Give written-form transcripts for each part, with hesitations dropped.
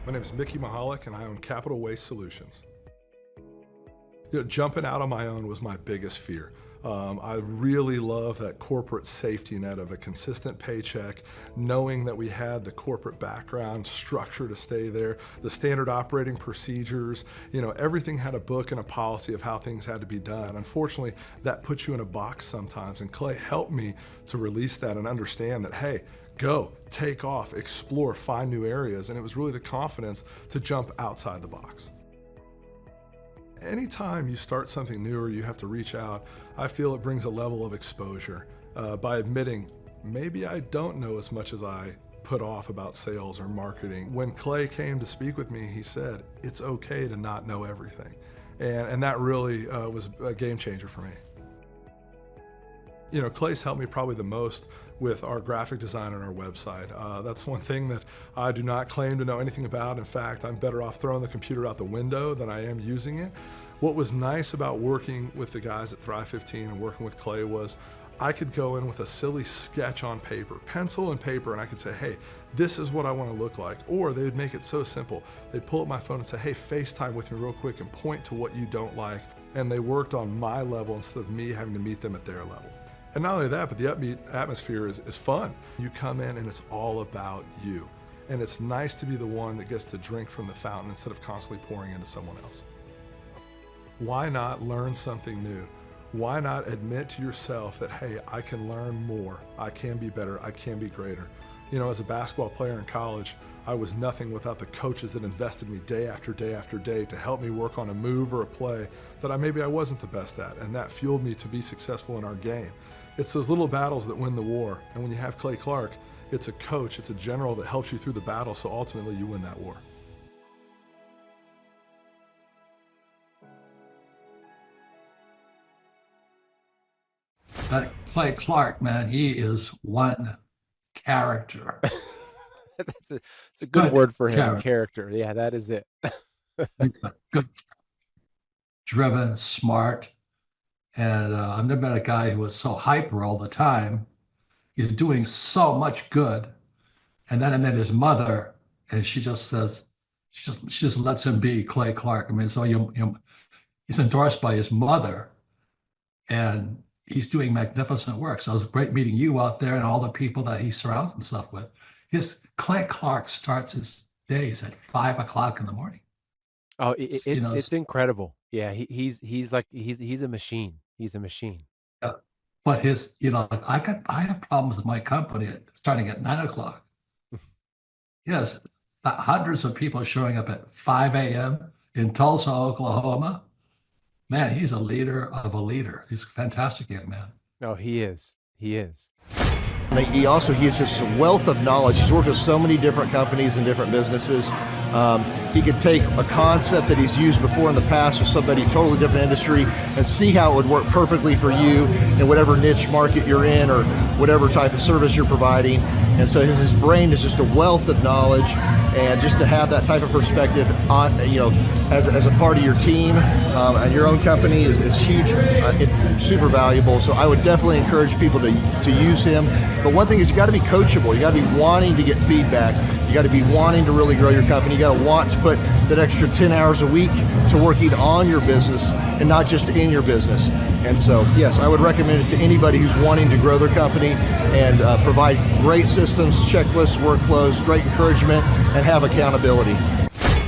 My name is Mickey Mahalik, and I own Capital Waste Solutions. Jumping out on my own was my biggest fear. I really love that corporate safety net of a consistent paycheck, knowing that we had the corporate background structure to stay there, the standard operating procedures, everything had a book and a policy of how things had to be done. Unfortunately, that puts you in a box sometimes, and Clay helped me to release that and understand that, hey, go, take off, explore, find new areas, and it was really the confidence to jump outside the box. Anytime you start something new or you have to reach out, I feel it brings a level of exposure by admitting maybe I don't know as much as I put off about sales or marketing. When Clay came to speak with me, he said, it's okay to not know everything. And that really was a game changer for me. Clay's helped me probably the most with our graphic design on our website. That's one thing that I do not claim to know anything about. In fact, I'm better off throwing the computer out the window than I am using it. What was nice about working with the guys at Thrive15 and working with Clay was I could go in with a silly sketch on paper, pencil and paper, and I could say, hey, this is what I want to look like. Or they would make it so simple. They'd pull up my phone and say, hey, FaceTime with me real quick and point to what you don't like. And they worked on my level instead of me having to meet them at their level. And not only that, but the upbeat atmosphere is fun. You come in and it's all about you. And it's nice to be the one that gets to drink from the fountain instead of constantly pouring into someone else. Why not learn something new? Why not admit to yourself that, hey, I can learn more, I can be better, I can be greater? As a basketball player in college, I was nothing without the coaches that invested me day after day after day to help me work on a move or a play that maybe I wasn't the best at, and that fueled me to be successful in our game. It's those little battles that win the war, and when you have Clay Clark, it's a coach, it's a general that helps you through the battle, so ultimately you win that war. Clay Clark, man, he is one character. It's a good word for him, character. Yeah, that is it. Good, driven, smart. And I've never met a guy who was so hyper all the time. He's doing so much good. And then I met his mother, and she just says, she just lets him be Clay Clark. I mean, so he's endorsed by his mother, and he's doing magnificent work. So it was great meeting you out there and all the people that he surrounds himself with. Clay Clark starts his days at 5 o'clock in the morning. Oh, it's incredible. Yeah, he's a machine. He's a machine. Yeah. But I have problems with my company starting at 9 o'clock. Yes, hundreds of people showing up at 5 a.m. in Tulsa, Oklahoma. Man, he's a leader of a leader. He's a fantastic young man. Oh, he is. He is. He has this wealth of knowledge. He's worked with so many different companies and different businesses. He could take a concept that he's used before in the past with somebody totally different industry and see how it would work perfectly for you in whatever niche market you're in or whatever type of service you're providing. And so his brain is just a wealth of knowledge, and just to have that type of perspective on, as a part of your team and your own company is huge, super valuable. So I would definitely encourage people to use him. But one thing is you got to be coachable. You got to be wanting to get feedback. You got to be wanting to really grow your company. You got to want to put that extra 10 hours a week to working on your business and not just in your business. And so, yes, I would recommend it to anybody who's wanting to grow their company and provide great systems, checklists, workflows, great encouragement, and have accountability.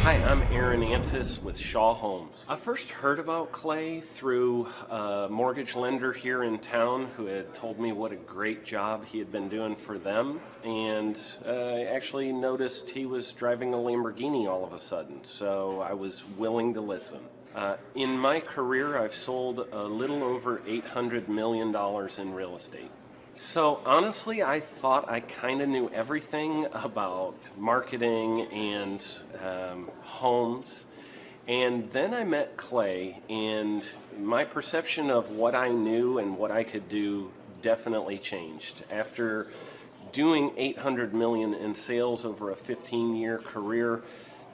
Hi, I'm Aaron Antis with Shaw Homes. I first heard about Clay through a mortgage lender here in town who had told me what a great job he had been doing for them, and I actually noticed he was driving a Lamborghini all of a sudden, so I was willing to listen. In my career, I've sold a little over $800 million in real estate. So honestly, I thought I kind of knew everything about marketing and homes. And then I met Clay, and my perception of what I knew and what I could do definitely changed. After doing $800 million in sales over a 15-year career,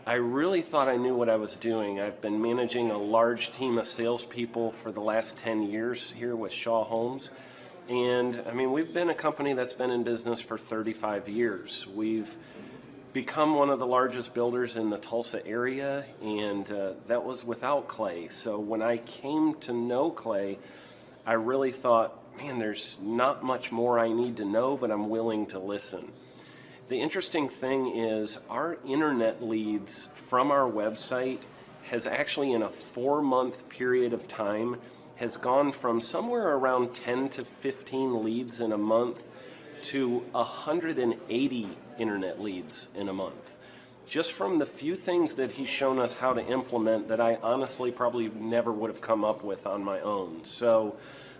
I really thought I knew what I was doing. I've been managing a large team of salespeople for the last 10 years here with Shaw Homes. And I mean, we've been a company that's been in business for 35 years. We've become one of the largest builders in the Tulsa area, and that was without Clay. So when I came to know Clay, I really thought, man, there's not much more I need to know, but I'm willing to listen. The interesting thing is our internet leads from our website has actually, in a 4-month period of time, has gone from somewhere around 10 to 15 leads in a month to 180 internet leads in a month. Just from the few things that he's shown us how to implement that I honestly probably never would have come up with on my own. So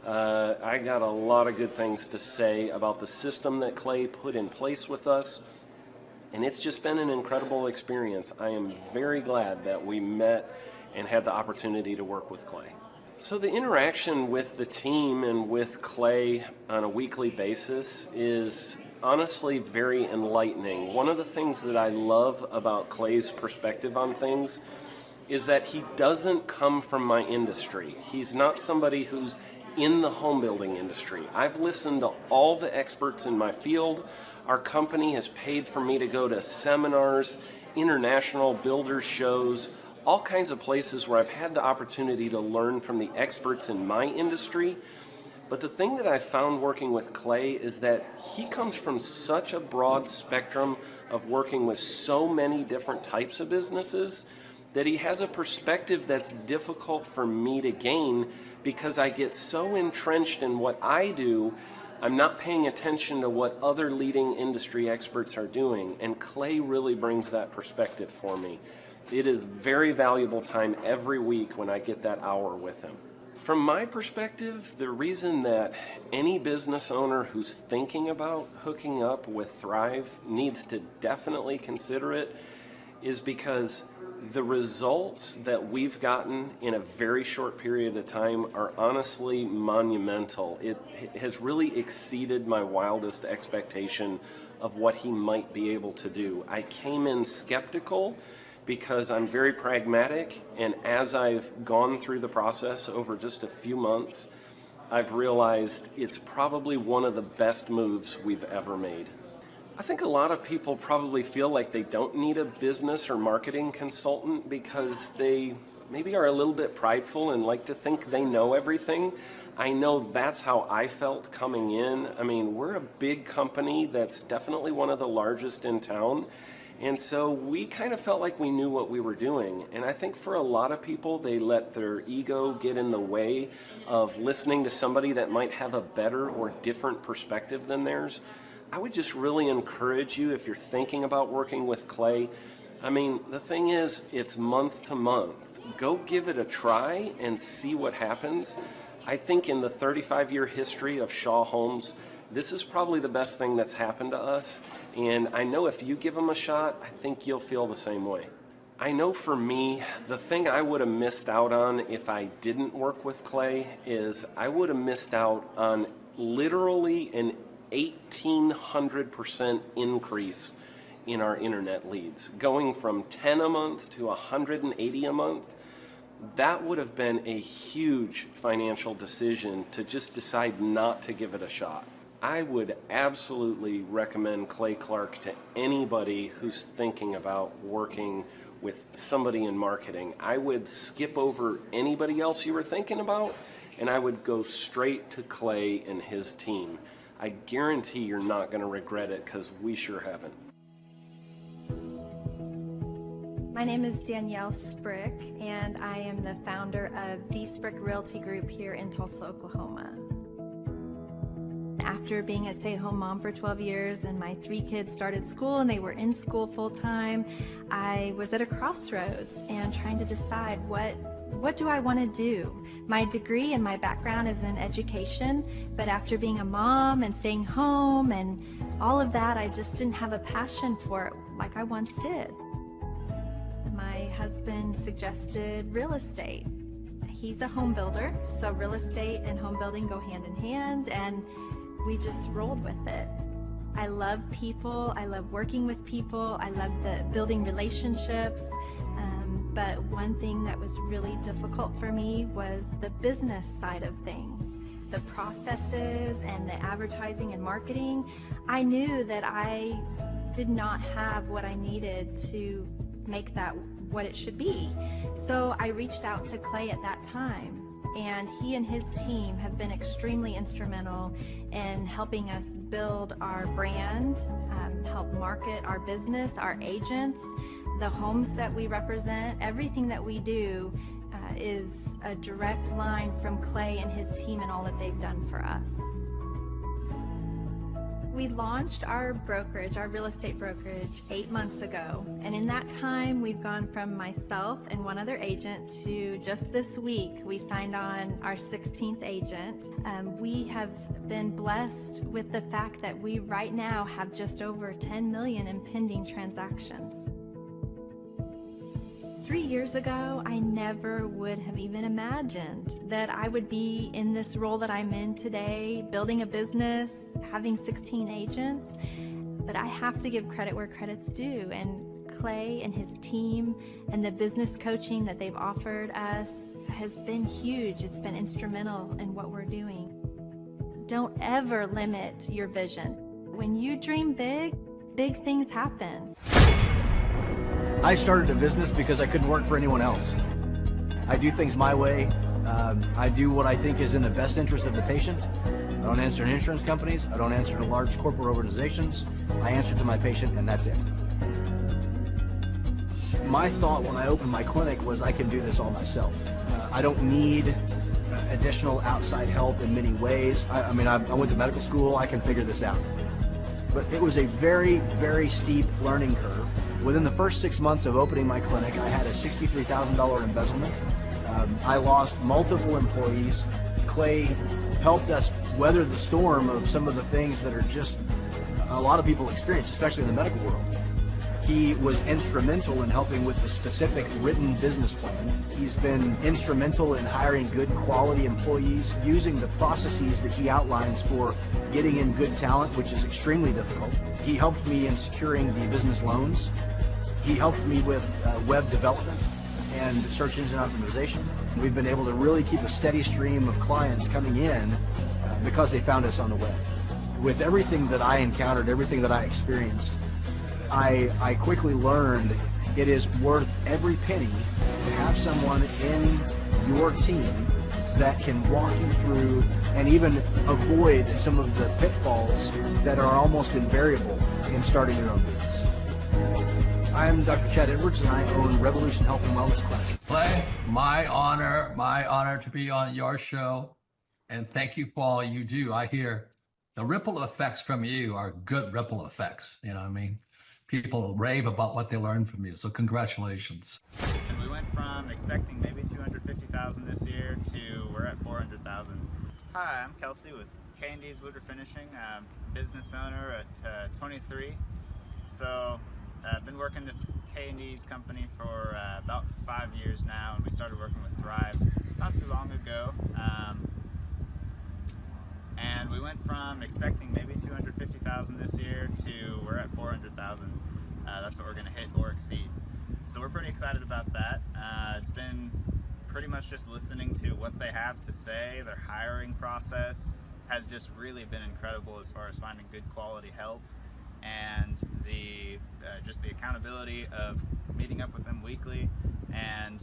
I got a lot of good things to say about the system that Clay put in place with us, and it's just been an incredible experience. I am very glad that we met and had the opportunity to work with Clay. So the interaction with the team and with Clay on a weekly basis is honestly very enlightening. One of the things that I love about Clay's perspective on things is that he doesn't come from my industry. He's not somebody who's in the home building industry. I've listened to all the experts in my field. Our company has paid for me to go to seminars, international builder shows, all kinds of places where I've had the opportunity to learn from the experts in my industry. But the thing that I found working with Clay is that he comes from such a broad spectrum of working with so many different types of businesses that he has a perspective that's difficult for me to gain because I get so entrenched in what I do, I'm not paying attention to what other leading industry experts are doing. And Clay really brings that perspective for me. It is very valuable time every week when I get that hour with him. From my perspective, the reason that any business owner who's thinking about hooking up with Thrive needs to definitely consider it is because the results that we've gotten in a very short period of time are honestly monumental. It has really exceeded my wildest expectation of what he might be able to do. I came in skeptical because I'm very pragmatic, and as I've gone through the process over just a few months, I've realized it's probably one of the best moves we've ever made. I think a lot of people probably feel like they don't need a business or marketing consultant because they maybe are a little bit prideful and like to think they know everything. I know that's how I felt coming in. I mean, we're a big company that's definitely one of the largest in town. And so we kind of felt like we knew what we were doing. And I think for a lot of people, they let their ego get in the way of listening to somebody that might have a better or different perspective than theirs. I would just really encourage you, if you're thinking about working with Clay, I mean, the thing is, it's month to month. Go give it a try and see what happens. I think in the 35-year history of Shaw Homes, this is probably the best thing that's happened to us. And I know if you give them a shot, I think you'll feel the same way. I know for me, the thing I would have missed out on if I didn't work with Clay is I would have missed out on literally an 1,800% increase in our internet leads. Going from 10 a month to 180 a month, that would have been a huge financial decision to just decide not to give it a shot. I would absolutely recommend Clay Clark to anybody who's thinking about working with somebody in marketing. I would skip over anybody else you were thinking about, and I would go straight to Clay and his team. I guarantee you're not going to regret it because we sure haven't. My name is Danielle Sprick, and I am the founder of D Sprick Realty Group here in Tulsa, Oklahoma. After being a stay-at-home mom for 12 years and my 3 kids started school and they were in school full-time, I was at a crossroads and trying to decide what do I want to do? My degree and my background is in education, but after being a mom and staying home and all of that, I just didn't have a passion for it like I once did. My husband suggested real estate. He's a home builder, so real estate and home building go hand in hand, and we just rolled with it. I love people, I love working with people, I love building relationships, but one thing that was really difficult for me was the business side of things. The processes and the advertising and marketing. I knew that I did not have what I needed to make that what it should be. So I reached out to Clay at that time, and he and his team have been extremely instrumental in helping us build our brand, help market our business, our agents, the homes that we represent. Everything that we do is a direct line from Clay and his team and all that they've done for us. We launched our brokerage, our real estate brokerage, 8 months ago. And in that time, we've gone from myself and one other agent to just this week, we signed on our 16th agent. We have been blessed with the fact that we right now have just over 10 million in pending transactions. 3 years ago, I never would have even imagined that I would be in this role that I'm in today, building a business, having 16 agents. But I have to give credit where credit's due. And Clay and his team and the business coaching that they've offered us has been huge. It's been instrumental in what we're doing. Don't ever limit your vision. When you dream big, big things happen. I started a business because I couldn't work for anyone else. I do things my way. I do what I think is in the best interest of the patient. I don't answer to insurance companies. I don't answer to large corporate organizations. I answer to my patient, and that's it. My thought when I opened my clinic was I can do this all myself. I don't need additional outside help in many ways. I went to medical school. I can figure this out. But it was a very, very steep learning curve. Within the first 6 months of opening my clinic, I had a $63,000 embezzlement. I lost multiple employees. Clay helped us weather the storm of some of the things that are just a lot of people experience, especially in the medical world. He was instrumental in helping with the specific written business plan. He's been instrumental in hiring good quality employees, using the processes that he outlines for getting in good talent, which is extremely difficult. He helped me in securing the business loans. He helped me with web development and search engine optimization. We've been able to really keep a steady stream of clients coming in because they found us on the web. With everything that I encountered, everything that I experienced, I quickly learned it is worth every penny to have someone in your team that can walk you through and even avoid some of the pitfalls that are almost invariable in starting your own business. I'm Dr. Chad Edwards, and I own Revolution Health and Wellness Clinic. Clay, my honor to be on your show, and thank you for all you do. I hear the ripple effects from you are good ripple effects. You know what I mean? People rave about what they learned from you, so congratulations. And we went from expecting maybe 250,000 this year to we're at 400,000. Hi, I'm Kelsey with K&D's Woodward Finishing, business owner at 23. So I've been working this K&D's company for about 5 years now, and we started working with Thrive not too long ago. And we went from expecting maybe 250,000 this year to we're at 400,000. That's what we're going to hit or exceed. So we're pretty excited about that. It's been pretty much just listening to what they have to say. Their hiring process has just really been incredible as far as finding good quality help, and the just the accountability of meeting up with them weekly, and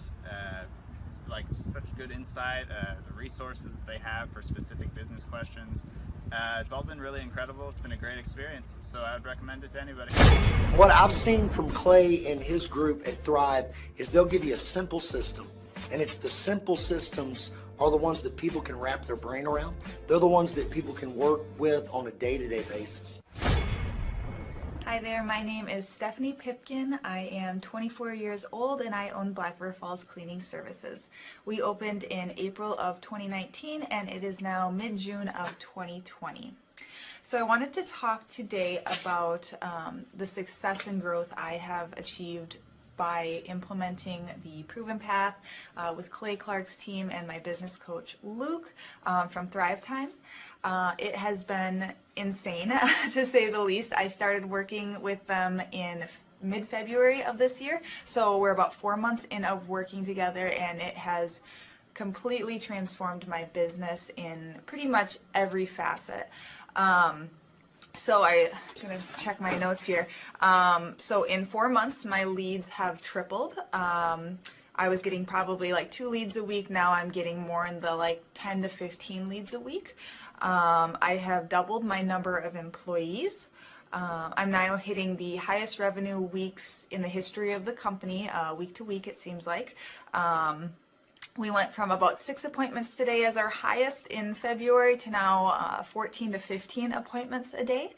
like such good insight, the resources that they have for specific business questions. It's all been really incredible. It's been a great experience, so I would recommend it to anybody. What I've seen from Clay and his group at Thrive is they'll give you a simple system, and it's the simple systems are the ones that people can wrap their brain around. They're the ones that people can work with on a day-to-day basis. Hi there, my name is Stephanie Pipkin. I am 24 years old and I own Black River Falls Cleaning Services. We opened in April of 2019 and it is now mid-June of 2020. So I wanted to talk today about the success and growth I have achieved by implementing the Proven Path with Clay Clark's team and my business coach Luke from Thrivetime. It has been insane to say the least. I started working with them in mid-February of this year, so we're about 4 months in of working together, and it has completely transformed my business in pretty much every facet. So I'm gonna check my notes here. So in 4 months, my leads have tripled. I was getting probably like 2 leads a week. Now I'm getting more in the like 10 to 15 leads a week. I have doubled my number of employees. I'm now hitting the highest revenue weeks in the history of the company, week to week it seems like. We went from about 6 appointments today as our highest in February to now 14 to 15 appointments a day.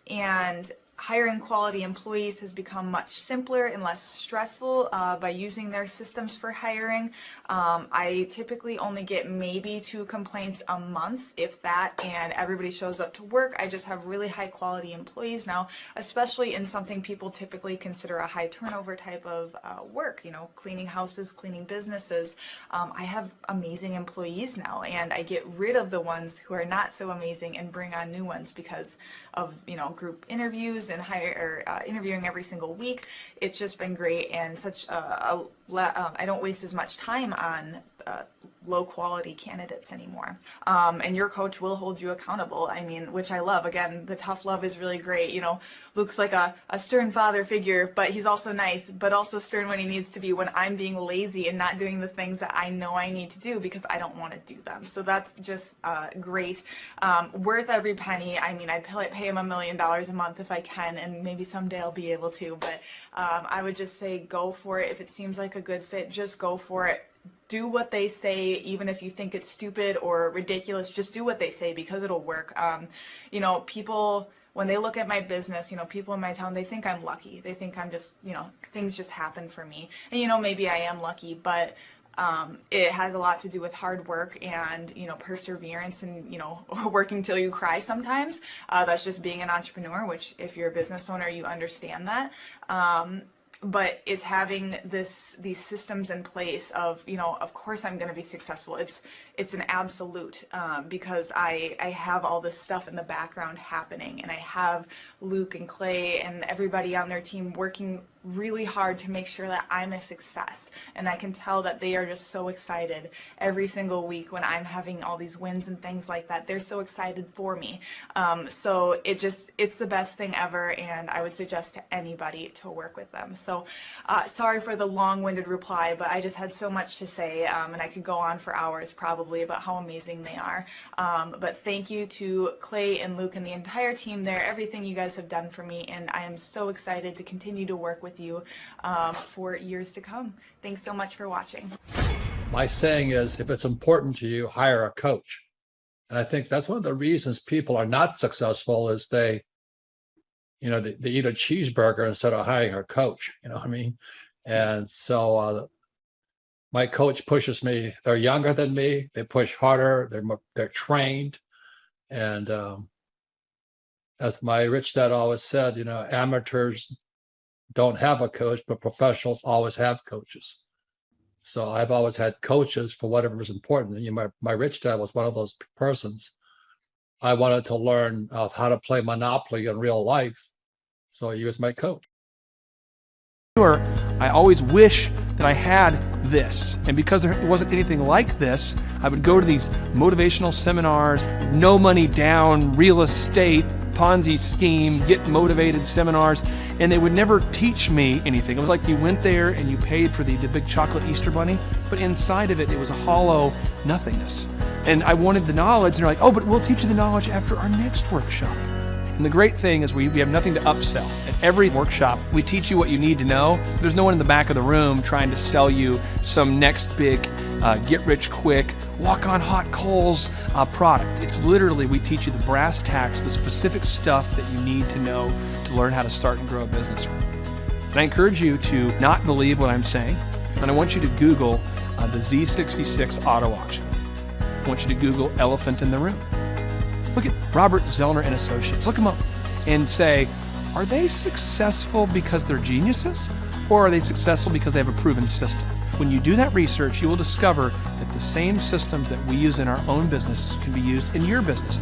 And hiring quality employees has become much simpler and less stressful by using their systems for hiring. I typically only get maybe 2 complaints a month, if that, and everybody shows up to work. I just have really high quality employees now, especially in something people typically consider a high turnover type of work, you know, cleaning houses, cleaning businesses. I have amazing employees now, and I get rid of the ones who are not so amazing and bring on new ones because of, you know, group interviews and interviewing every single week. It's just been great, and such I don't waste as much time on low quality candidates anymore. And your coach will hold you accountable. I mean, which I love. Again, the tough love is really great. You know, Luke's like a stern father figure, but he's also nice, but also stern when he needs to be, when I'm being lazy and not doing the things that I know I need to do because I don't want to do them. So that's just great. Worth every penny. I mean, I'd pay him $1 million a month if I can, and maybe someday I'll be able to, but I would just say go for it. If it seems like a good fit, just go for it. Do what they say, even if you think it's stupid or ridiculous. Just do what they say because it'll work. You know, people, when they look at my business, you know, people in my town, they think I'm lucky. They think I'm just, you know, things just happen for me. And, you know, maybe I am lucky, but it has a lot to do with hard work and, you know, perseverance and, you know, working till you cry sometimes. That's just being an entrepreneur, which if you're a business owner, you understand that. But it's having these systems in place of, you know, of course I'm going to be successful. It's an absolute because I have all this stuff in the background happening, and I have Luke and Clay and everybody on their team working really hard to make sure that I'm a success. And I can tell that they are just so excited every single week when I'm having all these wins and things like that. They're so excited for me. So it's the best thing ever, and I would suggest to anybody to work with them. So sorry for the long-winded reply, but I just had so much to say, and I could go on for hours probably about how amazing they are. But thank you to Clay and Luke and the entire team there, everything you guys have done for me, and I am so excited to continue to work with you for years to come. Thanks so much for watching. My saying is, if it's important to you, hire a coach. And I think that's one of the reasons people are not successful is they eat a cheeseburger instead of hiring a coach, you know what I mean? And so my coach pushes me. They're younger than me. They push harder. They're trained. And as my rich dad always said, you know, amateurs don't have a coach, but professionals always have coaches. So I've always had coaches for whatever is important. You know, my rich dad was one of those persons. I wanted to learn how to play Monopoly in real life, so he was my coach. I always wish that I had this, and because there wasn't anything like this, I would go to these motivational seminars, no money down, real estate, Ponzi scheme, get motivated seminars, and they would never teach me anything. It was like you went there and you paid for the big chocolate Easter bunny, but inside of it, it was a hollow nothingness. And I wanted the knowledge, and they're like, oh, but we'll teach you the knowledge after our next workshop. And the great thing is we have nothing to upsell. At every workshop, we teach you what you need to know. There's no one in the back of the room trying to sell you some next big get-rich-quick, walk-on-hot-coals product. It's literally, we teach you the brass tacks, the specific stuff that you need to know to learn how to start and grow a business. And I encourage you to not believe what I'm saying, and I want you to Google the Z66 auto auction. I want you to Google elephant in the room. Look at Robert Zellner and Associates. Look them up and say, are they successful because they're geniuses, or are they successful because they have a proven system? When you do that research, you will discover that the same systems that we use in our own business can be used in your business.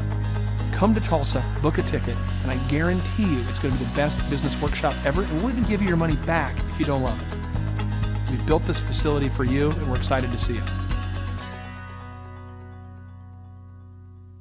Come to Tulsa, book a ticket, and I guarantee you it's going to be the best business workshop ever, and we'll even give you your money back if you don't love it. We've built this facility for you, and we're excited to see you.